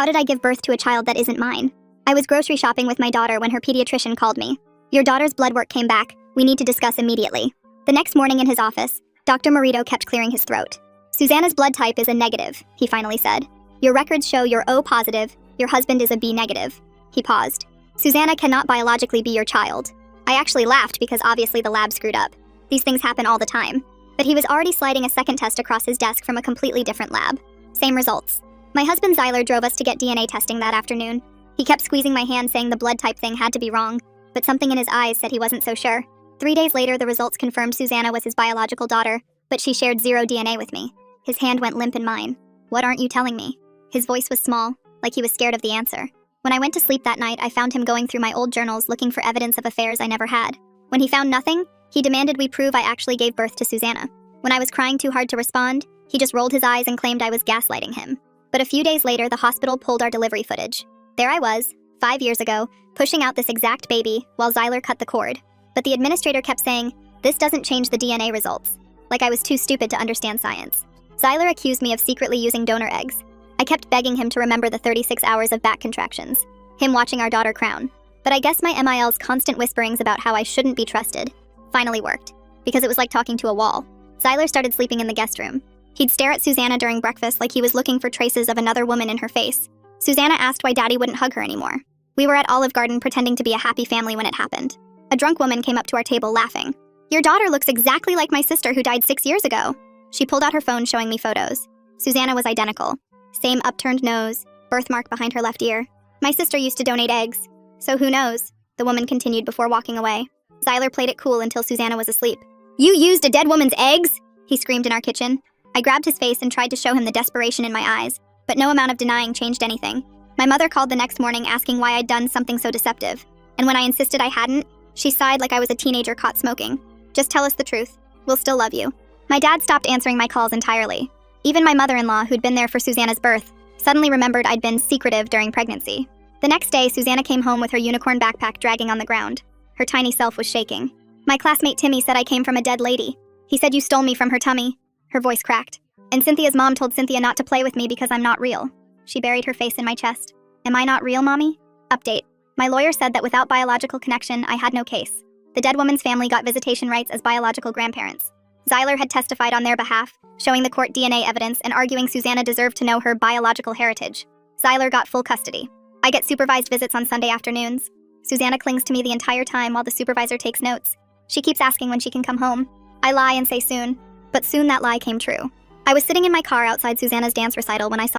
How did I give birth to a child that isn't mine? I was grocery shopping with my daughter when her pediatrician called me. Your daughter's blood work came back. We need to discuss immediately. The next morning in his office, Dr. Morito kept clearing his throat. Susanna's blood type is a negative, he finally said. Your records show you're O positive. Your husband is a B negative. He paused. Susanna cannot biologically be your child. I actually laughed because obviously the lab screwed up. These things happen all the time. But he was already sliding a second test across his desk from a completely different lab. Same results. My husband Zyler drove us to get DNA testing that afternoon. He kept squeezing my hand saying the blood type thing had to be wrong, but something in his eyes said he wasn't so sure. 3 days later, the results confirmed Susanna was his biological daughter, but she shared 0 DNA with me. His hand went limp in mine. What aren't you telling me? His voice was small, like he was scared of the answer. When I went to sleep that night, I found him going through my old journals looking for evidence of affairs I never had. When he found nothing, he demanded we prove I actually gave birth to Susanna. When I was crying too hard to respond, he just rolled his eyes and claimed I was gaslighting him. But a few days later, the hospital pulled our delivery footage. There I was, 5 years ago, pushing out this exact baby while Zyler cut the cord. But the administrator kept saying, this doesn't change the DNA results. Like I was too stupid to understand science. Zyler accused me of secretly using donor eggs. I kept begging him to remember the 36 hours of back contractions, him watching our daughter crown. But I guess my MIL's constant whisperings about how I shouldn't be trusted finally worked, because it was like talking to a wall. Zyler started sleeping in the guest room. He'd stare at Susanna during breakfast like he was looking for traces of another woman in her face. Susanna asked why Daddy wouldn't hug her anymore. We were at Olive Garden pretending to be a happy family when it happened. A drunk woman came up to our table laughing. Your daughter looks exactly like my sister who died 6 years ago. She pulled out her phone showing me photos. Susanna was identical. Same upturned nose, birthmark behind her left ear. My sister used to donate eggs. So who knows? The woman continued before walking away. Zyler played it cool until Susanna was asleep. You used a dead woman's eggs? He screamed in our kitchen. I grabbed his face and tried to show him the desperation in my eyes, but no amount of denying changed anything. My mother called the next morning asking why I'd done something so deceptive. And when I insisted I hadn't, she sighed like I was a teenager caught smoking. Just tell us the truth. We'll still love you. My dad stopped answering my calls entirely. Even my mother-in-law, who'd been there for Susanna's birth, suddenly remembered I'd been secretive during pregnancy. The next day, Susanna came home with her unicorn backpack dragging on the ground. Her tiny self was shaking. My classmate Timmy said I came from a dead lady. He said you stole me from her tummy. Her voice cracked. And Cynthia's mom told Cynthia not to play with me because I'm not real. She buried her face in my chest. Am I not real, Mommy? Update. My lawyer said that without biological connection, I had no case. The dead woman's family got visitation rights as biological grandparents. Zyler had testified on their behalf, showing the court DNA evidence and arguing Susanna deserved to know her biological heritage. Zyler got full custody. I get supervised visits on Sunday afternoons. Susanna clings to me the entire time while the supervisor takes notes. She keeps asking when she can come home. I lie and say soon, but soon that lie came true. I was sitting in my car outside Susanna's dance recital when I saw